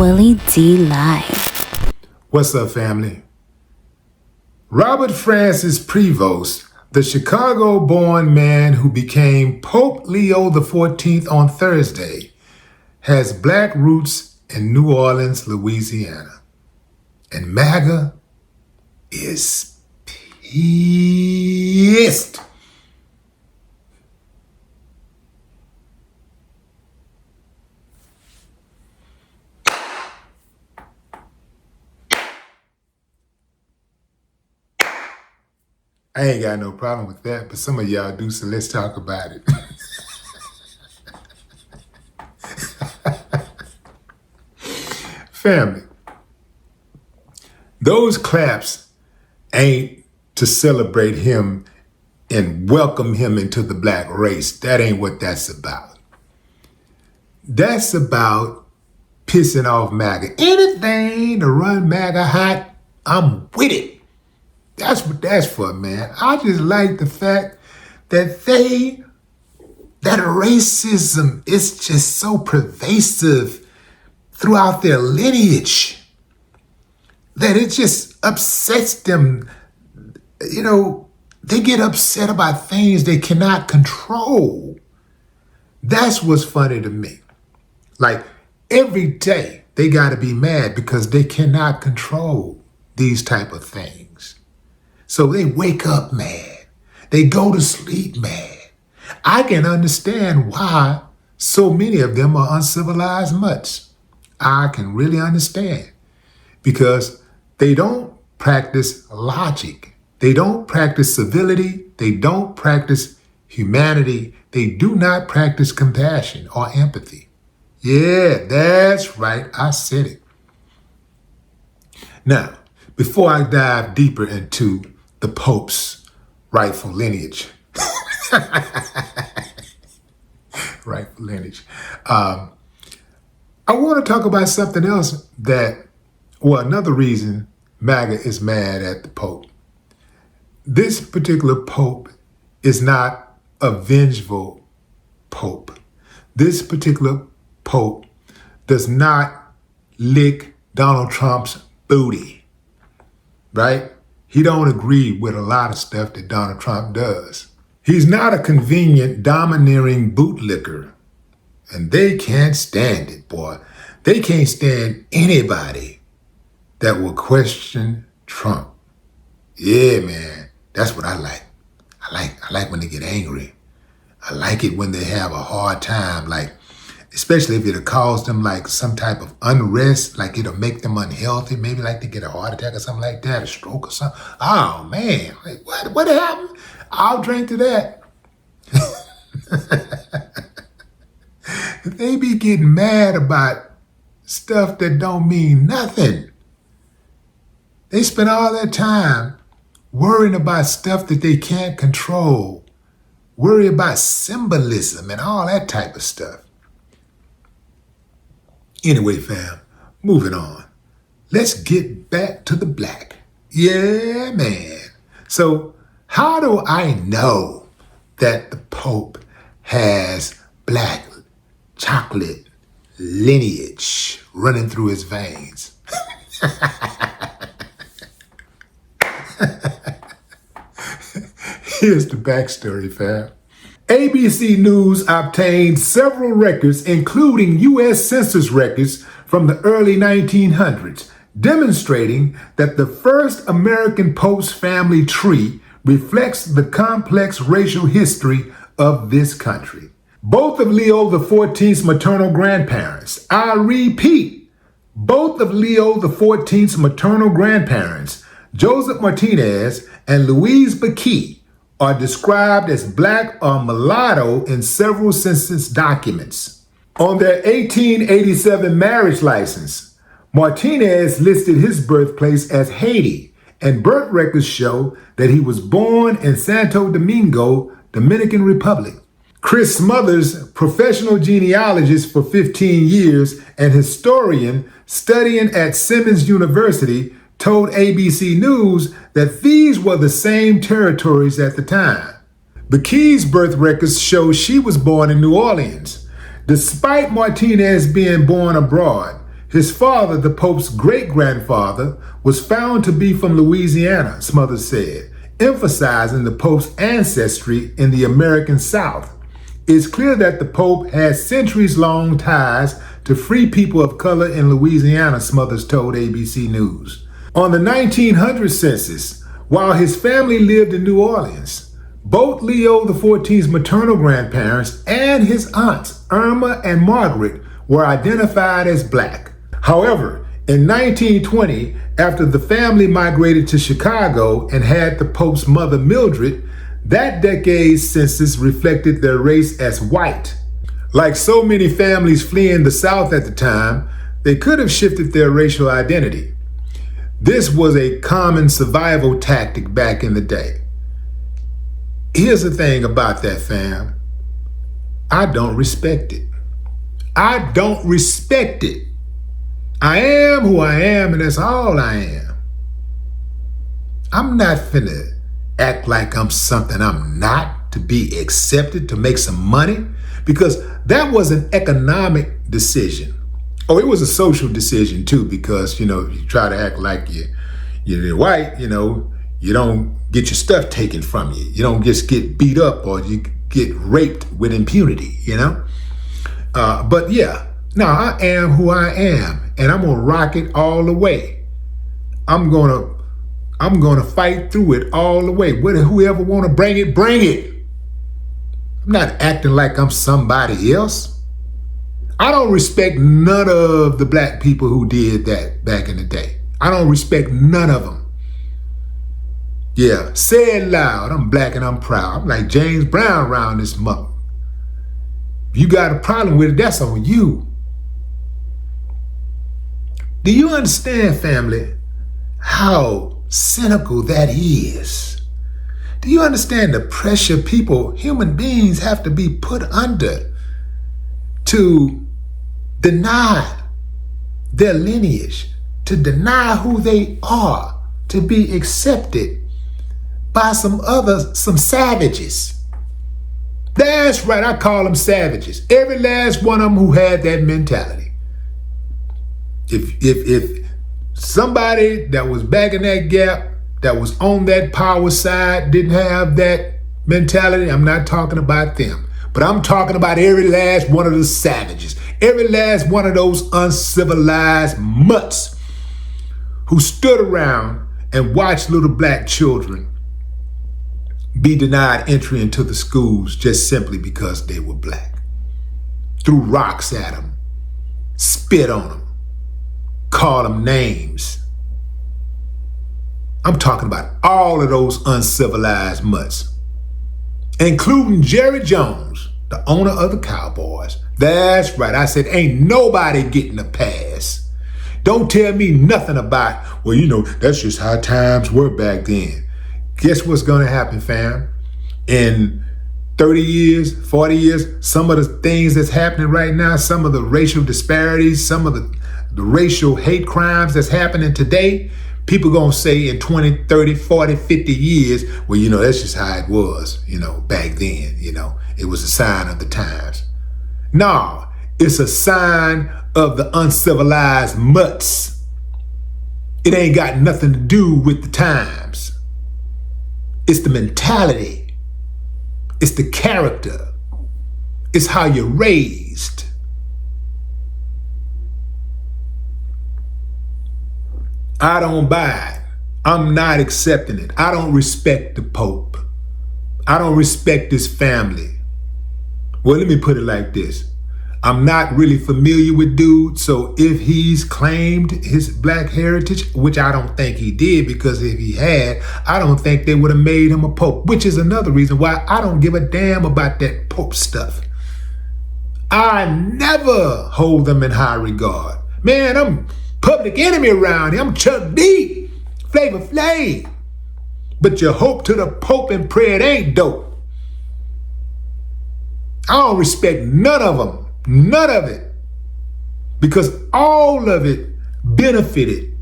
Willie D Live. What's up, family? Robert Francis Prevost, the Chicago-born man who became Pope Leo XIV on Thursday, has black roots in New Orleans, Louisiana. And MAGA is pissed. I ain't got no problem with that, but some of y'all do, so let's talk about it. Family, those claps ain't to celebrate him and welcome him into the black race. That ain't what that's about. That's about pissing off MAGA. Anything to run MAGA hot, I'm with it. That's what that's for, man. I just like the fact that racism is just so pervasive throughout their lineage that it just upsets them. You know, they get upset about things they cannot control. That's what's funny to me. Like, every day they got to be mad because they cannot control these type of things. So they wake up mad. They go to sleep mad. I can understand why so many of them are uncivilized mutts. I can really understand. Because they don't practice logic. They don't practice civility. They don't practice humanity. They do not practice compassion or empathy. Yeah, that's right. I said it. Now, before I dive deeper into the Pope's rightful lineage, I want to talk about something else another reason MAGA is mad at the Pope. This particular Pope is not a vengeful Pope. This particular Pope does not lick Donald Trump's booty, right? He don't agree with a lot of stuff that Donald Trump does. He's not a convenient, domineering bootlicker. And they can't stand it, boy. They can't stand anybody that will question Trump. Yeah, man. That's what I like. I like when they get angry. I like it when they have a hard time, like, especially if it'll cause them like some type of unrest, like it'll make them unhealthy, maybe like to get a heart attack or something like that, a stroke or something. Oh man, like what happened? I'll drink to that. They be getting mad about stuff that don't mean nothing. They spend all their time worrying about stuff that they can't control, worry about symbolism and all that type of stuff. Anyway, fam, moving on. Let's get back to the black. Yeah, man. So how do I know that the Pope has black chocolate lineage running through his veins? Here's the backstory, fam. ABC News obtained several records, including U.S. Census records from the early 1900s, demonstrating that the first American Pope's family tree reflects the complex racial history of this country. Both of Leo XIV's maternal grandparents, I repeat, both of Leo XIV's maternal grandparents, Joseph Martinez and Louise Becky, are described as black or mulatto in several census documents. On their 1887 marriage license, Martinez listed his birthplace as Haiti, and birth records show that he was born in Santo Domingo, Dominican Republic. Chris Smothers, professional genealogist for 15 years and historian studying at Simmons University, told ABC News that these were the same territories at the time. Becky's birth records show she was born in New Orleans. Despite Martinez being born abroad, His father, the Pope's great-grandfather, was found to be from Louisiana, Smothers said, emphasizing the Pope's ancestry in the American South. It's clear that the Pope has centuries-long ties to free people of color in Louisiana, Smothers told ABC News. On the 1900 census, while his family lived in New Orleans, both Leo XIV's maternal grandparents and his aunts, Irma and Margaret, were identified as black. However, in 1920, after the family migrated to Chicago and had the Pope's mother, Mildred, that decade's census reflected their race as white. Like so many families fleeing the South at the time, they could have shifted their racial identity. This was a common survival tactic back in the day. Here's the thing about that, fam. I don't respect it. I don't respect it. I am who I am, and that's all I am. I'm not finna act like I'm something I'm not to be accepted, to make some money, because that was an economic decision. Oh, it was a social decision too, because, you try to act like you're white, you don't get your stuff taken from you. You don't just get beat up or you get raped with impunity, But yeah, no, I am who I am, and I'm gonna rock it all the way. I'm gonna fight through it all the way. Whoever wanna bring it, bring it. I'm not acting like I'm somebody else. I don't respect none of the black people who did that back in the day. I don't respect none of them. Yeah, say it loud. I'm black and I'm proud. I'm like James Brown around this mother. If you got a problem with it, that's on you. Do you understand, family, how cynical that is? Do you understand the pressure human beings have to be put under to deny their lineage, to deny who they are, to be accepted by some savages? That's right, I call them savages. Every last one of them who had that mentality. If somebody that was back in that gap, that was on that power side, didn't have that mentality, I'm not talking about them. But I'm talking about every last one of the savages, every last one of those uncivilized mutts who stood around and watched little black children be denied entry into the schools just simply because they were black. Threw rocks at them, spit on them, called them names. I'm talking about all of those uncivilized mutts, including Jerry Jones, the owner of the Cowboys. That's right, I said ain't nobody getting a pass. Don't tell me nothing about, well, that's just how times were back then. Guess what's gonna happen, fam? In 30 years, 40 years, some of the things that's happening right now, some of the racial disparities, some of the racial hate crimes that's happening today, people gonna say in 20, 30, 40, 50 years, well, that's just how it was, back then, it was a sign of the times. No, it's a sign of the uncivilized mutts. It ain't got nothing to do with the times. It's the mentality. It's the character. It's how you're raised. I don't buy it. I'm not accepting it. I don't respect the Pope. I don't respect his family. Well, let me put it like this. I'm not really familiar with dude, so if he's claimed his black heritage, which I don't think he did, because if he had, I don't think they would have made him a pope, which is another reason why I don't give a damn about that pope stuff. I never hold them in high regard. Man, I'm public enemy around here. I'm Chuck D, Flavor Flav. But you hope to the Pope and pray it ain't dope. I don't respect none of them. None of it. Because all of it benefited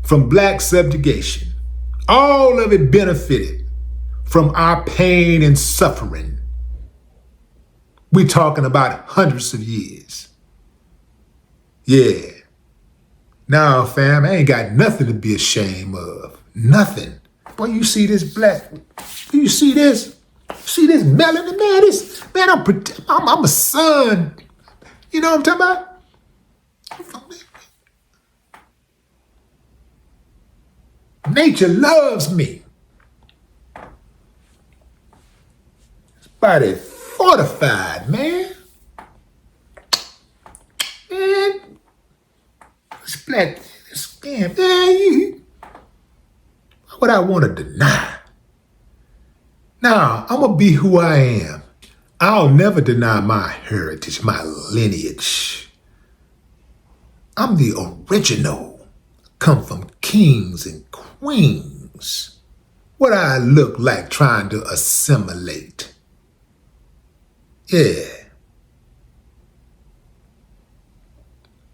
from black subjugation. All of it benefited from our pain and suffering. We're talking about hundreds of years. Yeah. Now, fam, I ain't got nothing to be ashamed of. Nothing. Boy, you see this black, you see this? See this melanin, man? I'm a son. You know what I'm talking about? Nature loves me. Body fortified, man. Man, this black skin, man, what would I want to deny? Now, I'm going to be who I am. I'll never deny my heritage, my lineage. I'm the original. Come from kings and queens. What I look like trying to assimilate. Yeah.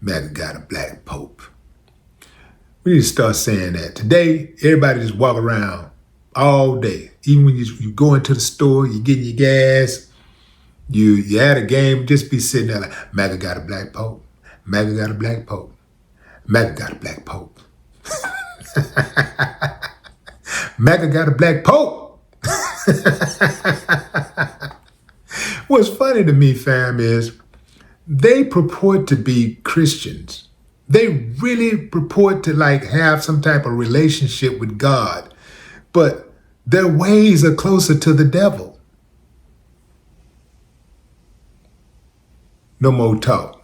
MAGA got a black pope. We need to start saying that. Today, everybody just walk around all day. Even when you go into the store, you getting your gas, you at a game, just be sitting there like, MAGA got a black pope. MAGA got a black pope. MAGA got a black pope. MAGA got a black pope. What's funny to me, fam, is they purport to be Christians. They really purport to like have some type of relationship with God, but their ways are closer to the devil. No more talk.